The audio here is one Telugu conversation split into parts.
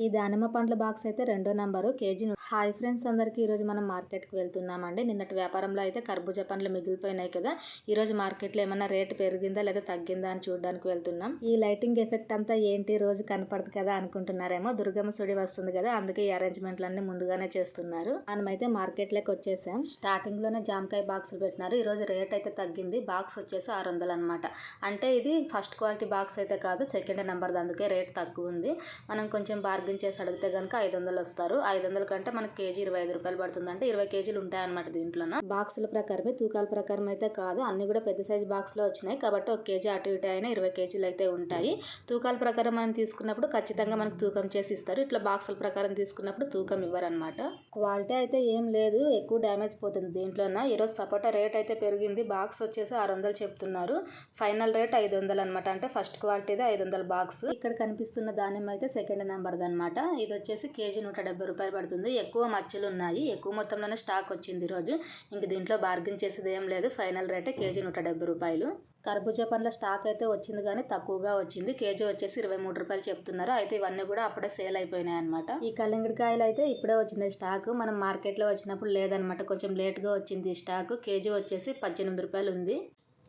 ఈ దానిమ్మ పండ్ల బాక్స్ అయితే రెండో నంబరు కేజీ. హాయ్ ఫ్రెండ్స్, అందరికీ ఈరోజు మనం మార్కెట్కి వెళ్తున్నామండి. నిన్నటి వ్యాపారంలో అయితే కర్బూజా పండ్లు మిగిలిపోయినాయి కదా. ఈరోజు మార్కెట్లో ఏమన్నా రేటు పెరిగిందా లేదా తగ్గిందా అని చూడడానికి వెళ్తున్నాం. ఈ లైటింగ్ ఎఫెక్ట్ అంతా ఏంటి రోజు కనపడదు కదా అనుకుంటున్నారేమో. దుర్గమ్మ సుడి వస్తుంది కదా, అందుకే ఈ అరేంజ్మెంట్లన్నీ ముందుగానే చేస్తున్నారు. మనమైతే మార్కెట్లోకి వచ్చేసాం. స్టార్టింగ్ లోనే జామకాయ బాక్సులు పెట్టినారు. ఈరోజు రేట్ అయితే తగ్గింది. బాక్స్ వచ్చేసి 600 అనమాట. అంటే ఇది ఫస్ట్ క్వాలిటీ బాక్స్ అయితే కాదు, సెకండ్ నెంబర్, అందుకే రేట్ తక్కువ ఉంది. మనం కొంచెం బార్గెన్ చేసి అడిగితే కనుక 500 వస్తారు. 500 కంటే మనకి కేజీ 25 రూపాయలు పడుతుంది. అంటే 20 కేజీలు ఉంటాయన్నమాట దీంట్లోన. బాక్సుల ప్రకారమే, తూకాల ప్రకారం అయితే కాదు. అన్ని కూడా పెద్ద సైజ్ బాక్స్ లో వచ్చినాయి కాబట్టి 1 కేజీ అటు ఇటు అయినా 20 కేజీలు అయితే ఉంటాయి. తూకాల ప్రకారం మనం తీసుకున్నప్పుడు ఖచ్చితంగా మనకు తూకం చేసి ఇస్తారు. ఇట్లా బాక్సుల ప్రకారం తీసుకున్నప్పుడు తూకం ఇవ్వరనమాట. క్వాలిటీ అయితే ఏం లేదు, ఎక్కువ డ్యామేజ్ పోతుంది దీంట్లోన. ఈరోజు సపోటా రేట్ అయితే పెరిగింది. బాక్స్ వచ్చేసి 600 చెప్తున్నారు. ఫైనల్ రేట్ 500 అనమాట. అంటే ఫస్ట్ క్వాలిటీదే 500 బాక్స్. ఇక్కడ కనిపిస్తున్న దానిమ్మ అయితే సెకండ్ నెంబర్ అనమాట. ఇది వచ్చేసి కేజీ 170 రూపాయలు పడుతుంది. ఎక్కువ మచ్చలు ఉన్నాయి, ఎక్కువ మొత్తంలోనే స్టాక్ వచ్చింది ఈరోజు. ఇంక దీంట్లో బార్గెన్ చేసేది ఏం లేదు. ఫైనల్ రేటే కేజీ 170 రూపాయలు. కర్బూజా పండ్ల స్టాక్ అయితే వచ్చింది కానీ తక్కువగా వచ్చింది. కేజీ వచ్చేసి 23 రూపాయలు చెప్తున్నారు. అయితే ఇవన్నీ కూడా అప్పుడే సేల్ అయిపోయినాయి అనమాట. ఈ కల్లింగడికాయలు అయితే ఇప్పుడే వచ్చినాయి స్టాక్. మనం మార్కెట్లో వచ్చినప్పుడు లేదనమాట, కొంచెం లేట్గా వచ్చింది ఈ స్టాక్. కేజీ వచ్చేసి 18 రూపాయలు ఉంది.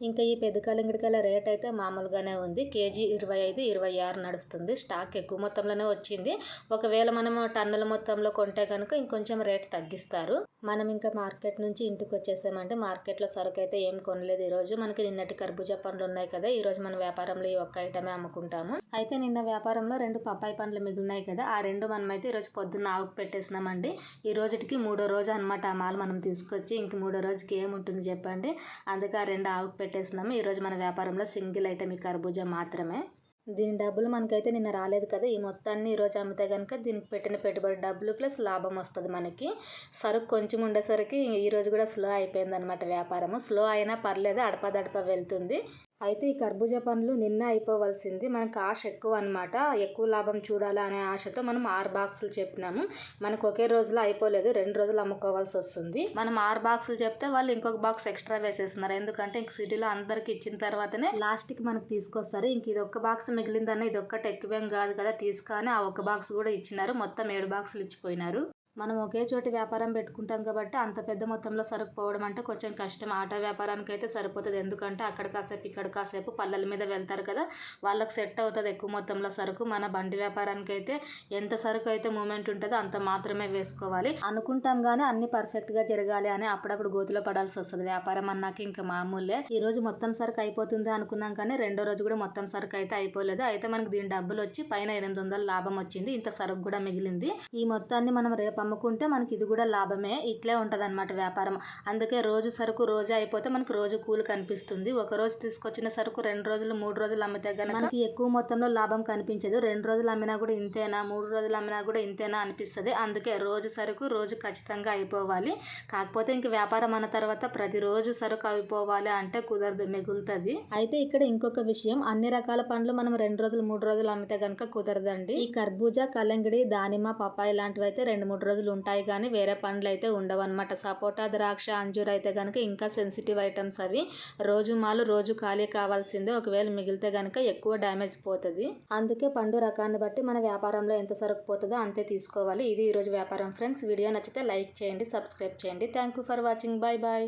ఇంకా ఈ పెద్ద కల్లింగడికాయల రేట్ అయితే మామూలుగానే ఉంది. కేజీ 25, 26 నడుస్తుంది. స్టాక్ ఎక్కువ మొత్తంలోనే వచ్చింది. ఒకవేళ మనము టన్నుల మొత్తంలో కొంటే కనుక ఇంకొంచెం రేట్ తగ్గిస్తారు. మనం ఇంకా మార్కెట్ నుంచి ఇంటికి వచ్చేసామంటే మార్కెట్లో సరుకు అయితే ఏం కొనలేదు ఈరోజు. మనకి నిన్నటి కర్బూజా పండ్లు ఉన్నాయి కదా, ఈరోజు మన వ్యాపారంలో ఈ ఒక్క ఐటమే అమ్ముకుంటాము. అయితే నిన్న వ్యాపారంలో 2 పప్పాయి పండ్లు మిగిలినాయి కదా, ఆ 2 మనమైతే ఈరోజు పొద్దున్న ఆవుకు పెట్టేసినామండి. ఈ రోజుకి 3వ రోజు అనమాట ఆ మాల్ మనం తీసుకొచ్చి. ఇంక 3వ రోజుకి ఏముంటుంది చెప్పండి. అందుకే ఆ 2 ఆవుకు పెట్టేసినాము. ఈరోజు మన వ్యాపారంలో సింగిల్ ఐటమ్ ఈ కర్బూజా మాత్రమే. దీని డబ్బులు మనకైతే నిన్న రాలేదు కదా. ఈ మొత్తాన్ని ఈరోజు అమ్మితే కనుక దీనికి పెట్టిన పెట్టుబడి డబ్బులు ప్లస్ లాభం వస్తుంది మనకి. సరుకు కొంచెం ఉండేసరికి ఈరోజు కూడా స్లో అయిపోయింది అనమాట వ్యాపారము. స్లో అయినా పర్లేదు, అడపదడప వెళ్తుంది. అయితే ఈ కర్బూజా పండ్లు నిన్న అయిపోవలసింది. మనకు ఆశ ఎక్కువ అనమాట. ఎక్కువ లాభం చూడాలా అనే ఆశతో మనం 6 బాక్సులు చెప్పినాము. మనకు ఒకే రోజులో అయిపోలేదు, 2 రోజులు అమ్ముకోవాల్సి వస్తుంది. మనం 6 బాక్సులు చెప్తే వాళ్ళు ఇంకొక బాక్స్ ఎక్స్ట్రా వేసేస్తున్నారు. ఎందుకంటే ఇంక సిటీలో అందరికి ఇచ్చిన తర్వాతనే లాస్ట్కి మనకు తీసుకొస్తారు. ఇంక ఇది ఒక్క బాక్స్ మిగిలిందన్న, ఇది ఒక్కటి ఎక్కువేం కాదు కదా తీసుకొని ఆ ఒక్క బాక్స్ కూడా ఇచ్చినారు. మొత్తం 7 బాక్సులు ఇచ్చిపోయినారు. మనం ఒకే చోటి వ్యాపారం పెట్టుకుంటాం కాబట్టి అంత పెద్ద మొత్తంలో సరుకు పోవడం అంటే కొంచెం కష్టం. ఆటో వ్యాపారానికి అయితే సరిపోతుంది. ఎందుకంటే అక్కడ కాసేపు ఇక్కడ కాసేపు పల్లెల మీద వెళ్తారు కదా, వాళ్ళకి సెట్ అవుతుంది ఎక్కువ మొత్తంలో సరుకు. మన బండి వ్యాపారానికి అయితే ఎంత సరుకు అయితే మూమెంట్ ఉంటుందో అంత మాత్రమే వేసుకోవాలి. అనుకుంటాం కానీ అన్ని పర్ఫెక్ట్గా జరగాలి అని అప్పుడప్పుడు గోతిలో పడాల్సి వస్తుంది. వ్యాపారం అన్నాక ఇంకా మామూలే. ఈ రోజు మొత్తం సరుకు అయిపోతుంది అనుకున్నాం కానీ రెండో రోజు కూడా మొత్తం సరుకు అయితే అయిపోలేదు. అయితే మనకు దీని డబ్బులు వచ్చి పైన 800 లాభం వచ్చింది. ఇంత సరుకు కూడా మిగిలింది. ఈ మొత్తాన్ని మనం రేపు అమ్ముకుంటే మనకి ఇది కూడా లాభమే. ఇట్లే ఉంటుంది అనమాట వ్యాపారం. అందుకే రోజు సరుకు రోజే అయిపోతే మనకు రోజు కూలి కనిపిస్తుంది. ఒక రోజు తీసుకొచ్చిన సరుకు 2 రోజులు 3 రోజులు అమ్మితే కనుక మనకి ఎక్కువ మొత్తంలో లాభం కనిపించదు. 2 రోజులు అమ్మినా కూడా ఇంతేనా, 3 రోజులు అమ్మినా కూడా ఇంతేనా అనిపిస్తుంది. అందుకే రోజు సరుకు రోజు ఖచ్చితంగా అయిపోవాలి. కాకపోతే ఇంక వ్యాపారం అన్న తర్వాత ప్రతిరోజు సరుకు అయిపోవాలి అంటే కుదరదు, మిగులుతుంది. అయితే ఇక్కడ ఇంకొక విషయం, అన్ని రకాల పండ్లు మనం 2 రోజులు 3 రోజులు అమ్మితే కనుక కుదరదండి. ఈ కర్బూజా, కల్లంగిడి, దానిమ్మ, పప్పాయి లాంటివి అయితే 2-3 రోజులు ఉంటాయి కానీ వేరే పండ్లు అయితే ఉండవు అనమాట. సపోటా, ద్రాక్ష, అంజూర్ అయితే కనుక ఇంకా సెన్సిటివ్ ఐటమ్స్ అవి. రోజు మాలు రోజు ఖాళీ కావాల్సిందే. ఒకవేళ మిగిలితే కనుక ఎక్కువ డ్యామేజ్ పోతుంది. అందుకే పండు రకాన్ని బట్టి మన వ్యాపారంలో ఎంత సరుకు పోతుందో అంతే తీసుకోవాలి. ఇది ఈరోజు వ్యాపారం ఫ్రెండ్స్. వీడియో నచ్చితే లైక్ చేయండి, సబ్స్క్రైబ్ చేయండి. Thank you for watching. Bye bye.